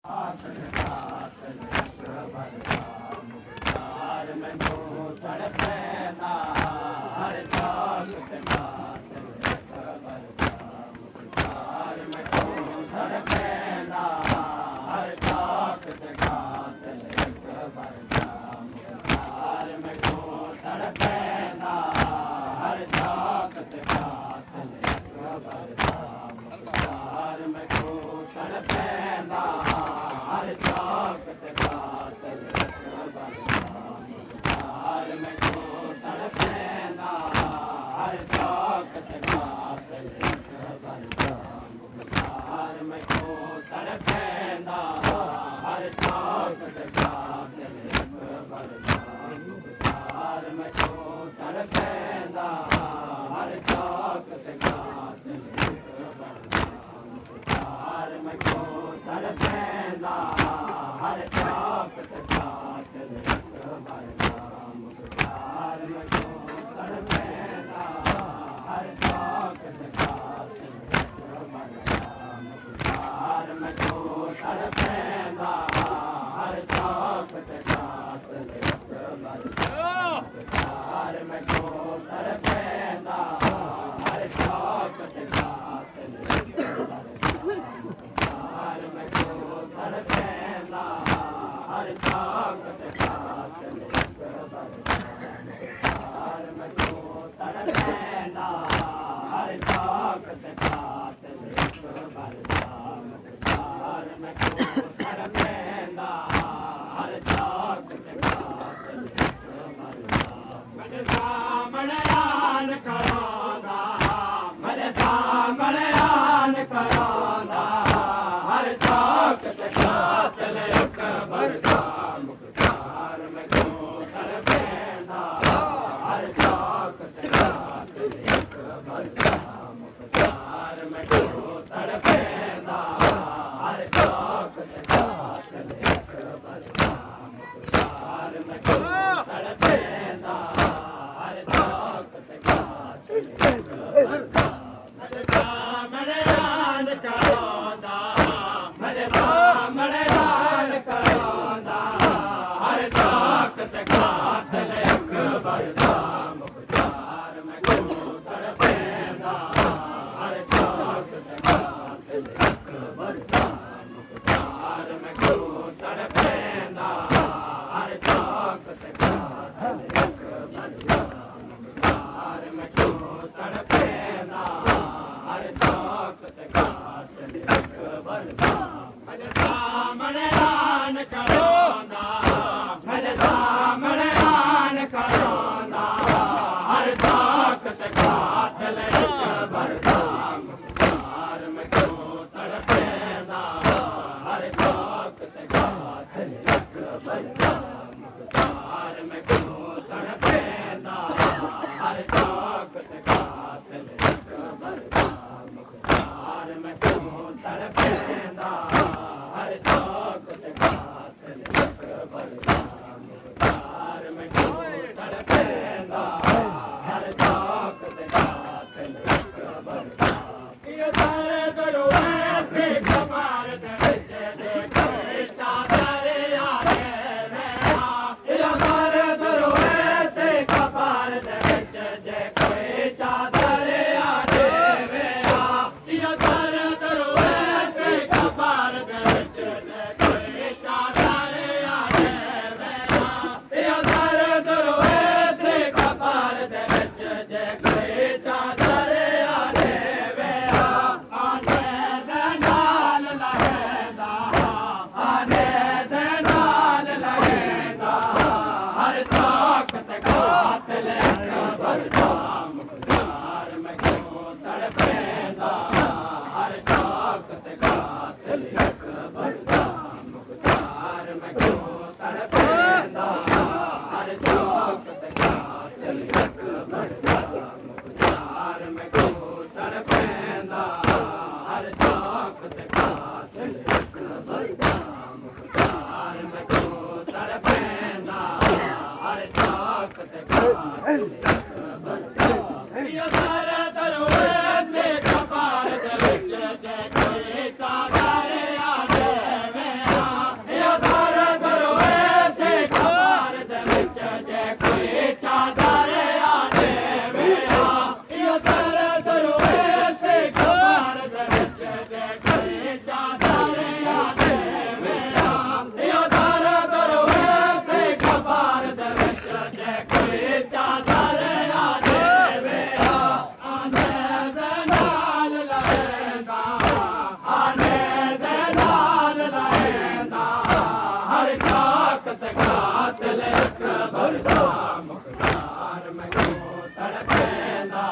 Hey! ताकत कातिल अकबर दा मुख्तार मैं को तड़पेंदा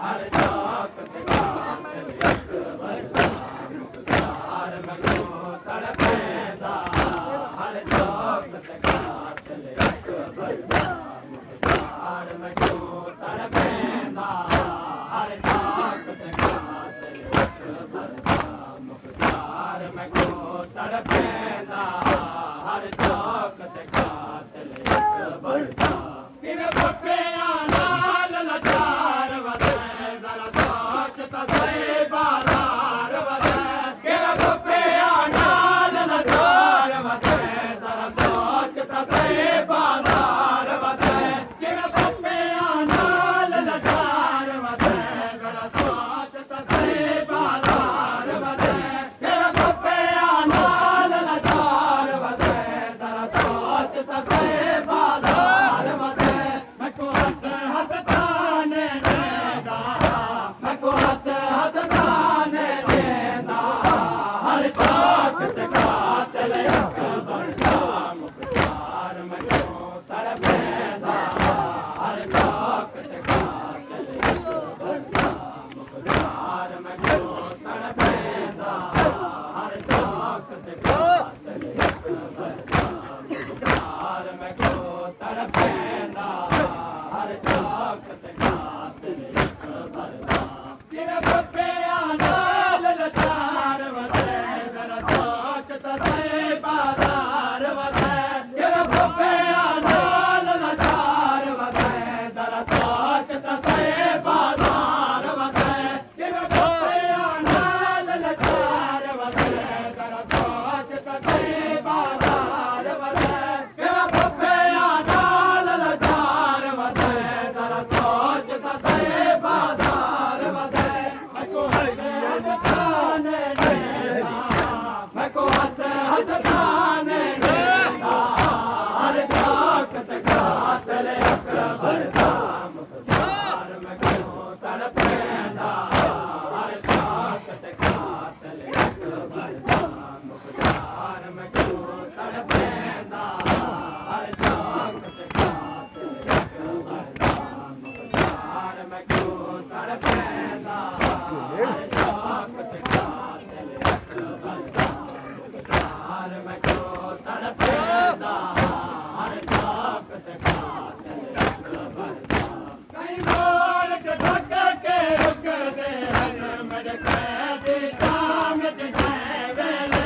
हर ताकत कातिल अकबर दा मुख्तार मैं को तड़पेंदा हर ताकत कातिल अकबर दा मुख्तार मैं को तड़पेंदा हर ताकत कातिल अकबर दा मुख्तार मैं को तड़पेंदा हर ताकत कातिल अकबर दा किन बप्पियां नाल लाचार वदे जरा सोच ता सही बाजार वदे किन बप्पियां नाल लाचार वदे जरा सोच ता सही बाजार वदे किन बप्पियां नाल लाचार वदे जरा सोच ता सही बाजार वदे किन बप्पियां नाल लाचार वदे जरा सोच ता सही बाजार वदे मैं को हथ हथ ताने देंदा मैं को हथ हथ ताने देंदा हर ताकत कातिल अकबर दा मुख्तार मैं को तड़पेंदा हर ताकत कातिल अकबर दा मुख्तार मैं को तड़पेंदा हर ताकत कातिल अकबर दा मुख्तार मैं को तड़पेंदा हर ताकत कातिल अकबर दा किन बप्पियां नाल लाचार वदे जरा सोच ता सही बाजार वदे किन बप्पियां नाल लाचार वदे जरा सोच ता सही बाजार वदे किन बप्पियां नाल लाचार वदे जरा सोच ता सही बाजार वदे किन बप्पियां नाल लाचार वदे जरा सोच ता सही बाजार वदे मैं को हथ हथ ताने देंदा मैं को हथ हथ ताने देंदा हर ताकत कातिल अकबर दा मुख्तार मैं को तड़पेंदा हर ताकत कातिल अकबर दा मुख्तार मैं को तड़पेंदा हर ताकत कातिल अकबर दा मुख्तार मैं को तड़पेंदा हर ताकत कातिल अकबर दा मुख्तार मैं को तड़पेंदा हर ताकत कातिल अकबर दा कई मोड़ के धक के रुक दे हन मेरे कैदी शाम के जय वेले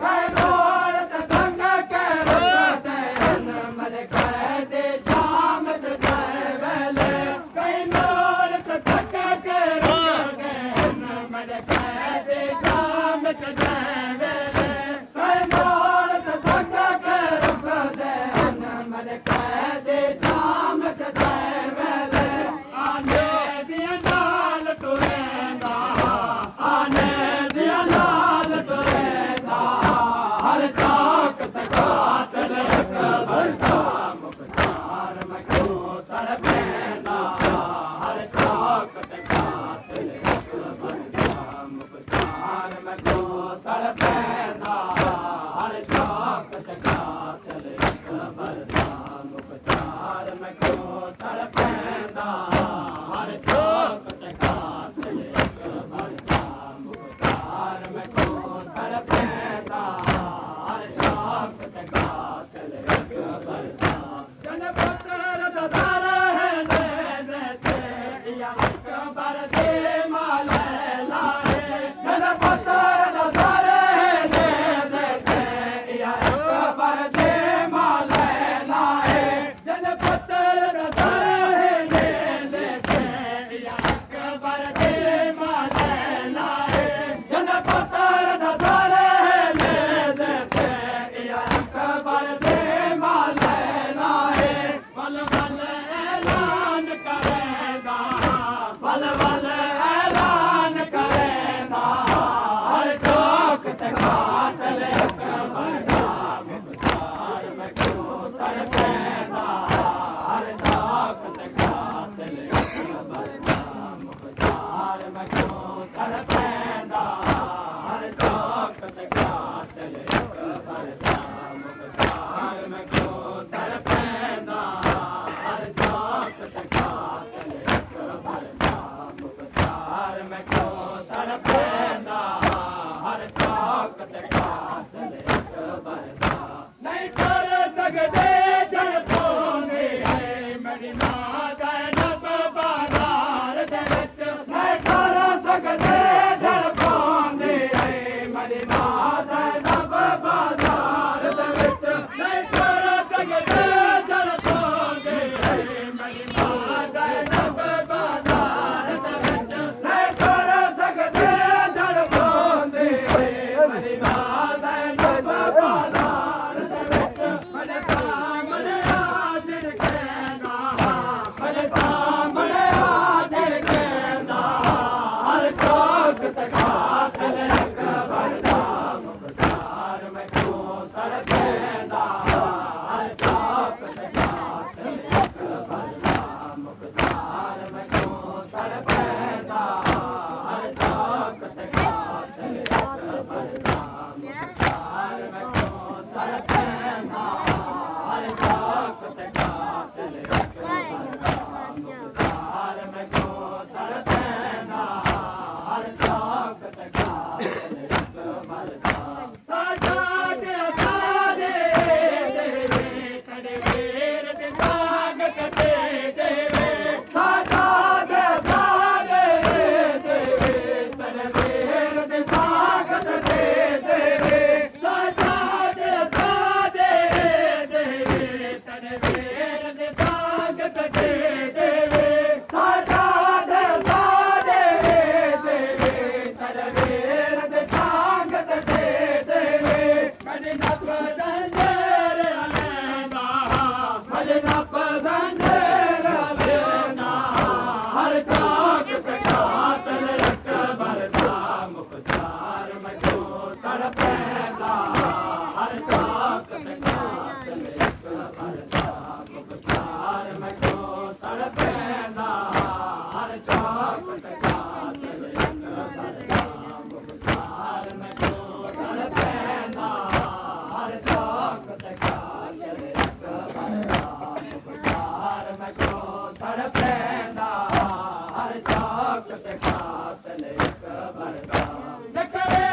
कई मोड़ के धक के रुक दे हन मेरे कैदी शाम के जय वेले कई मोड़ के धक के रुक दे हन मेरे कैदी शाम के जय वेले कई मोड़ के धक के रुक दे हन मेरे कैदी शाम के जय वेले आने दिया नाल टुरेंदा आने दिया नाल टुरेंदा हर ताकत कातिल अकबर दा मुख्तार मैं को तड़पेंदा हर ताकत कातिल अकबर दा मुख्तार मैं को तड़पेंदा हर ताकत कातिल अकबर दा मुख्तार मैं को तड़पेंदा हर ताकत कातिल अकबर दा मुख्तार मैं को तड़पेंदा हर ताकत कातिल अकबर दा जन पत्थर ददार है ने ते या अकबर दे माले लाए जन पत्थर ददार है ने ते या अकबर दे माले लाए जन पत्थर ददार है ने ते या अकबर दे माले लाए जन पत्थर ददार है ने ते या अकबर सकदे जड़ पाउंदे मेरी मां ज़ैनब बाज़ार दे विच नहीं कर सकदे जड़ पाउंदे मेरी मां ज़ैनब बाज़ार दे विच नहीं कर सकदे जड़ पाउंदे मेरी मां ज़ैनब बाज़ार दे विच नहीं कर सकदे जड़ पाउंदे मेरी मां ज़ैनब बाज़ार दे विच बड़े सामने हाज़िर कहना बड़े सामने हाज़िर कहना हर चौक ते कातिल अकबर दा मुख्तार मैं क्यों सर कहना हर चौक ते कातिल अकबर दा मुख्तार मैं क्यों सर कहना हर चौक ते कातिल अकबर दा मुख्तार मैं क्यों सर कहना हर चौक ते कातिल अकबर दा मुख्तार मैं क्यों सर कहना हर चौक ते कातिल अकबर दा साजा के सारे देवे तेरे वीर दे स्वागत ते देवे साजा के सारे देवे तेरे वीर दे स्वागत ते देवे साजा के सारे देवे तेरे वीर दे स्वागत ते देवे साजा के सारे देवे तेरे वीर दे स्वागत ते देवे कदी न पसंदर लेना कदी न पसंदर लेना हर चौक पे कातिल अकबर दा मुख्तार मैं क्यों तड़पेंदा हर चौक पे कातिल अकबर दा मुख्तार मैं क्यों तड़पेंदा हर चौक पे कातिल अकबर दा मुख्तार मैं क्यों तड़पेंदा हर चौक पे कातिल अकबर दा मुख्तार मैं क्यों तड़पेंदा हर चौक पे कातिल अकबर दा नकरे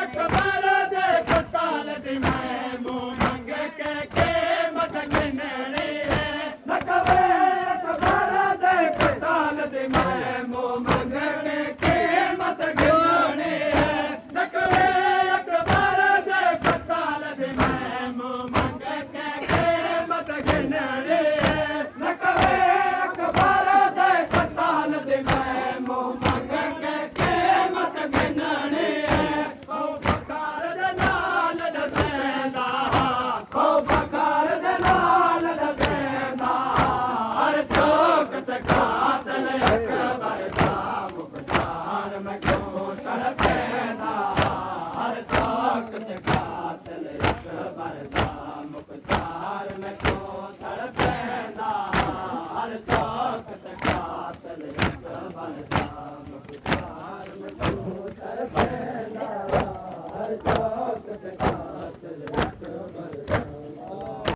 अकबर दे कताल दी मैं मुंह मंग के मत गिननी है नकरे अकबर दे कताल दी मैं मुंह मंग के मत गिननी है नकरे अकबर दे कताल दी मैं मुंह मंग के मत गिननी है नकरे अकबर दे कताल दी मैं मुंह मंग के मत गिननी है ओ बकार दे नाल दसेंदा ओ बकार दे नाल दसेंदा हर चौक ते कातिल अकबर दा मुख्तार मैं क्यों तड़पेंदा हर चौक ते कातिल अकबर दा मुख्तार मैं क्यों तड़पेंदा हर चौक ते कातिल अकबर दा मुख्तार मैं क्यों तड़पेंदा हर चौक ते कातिल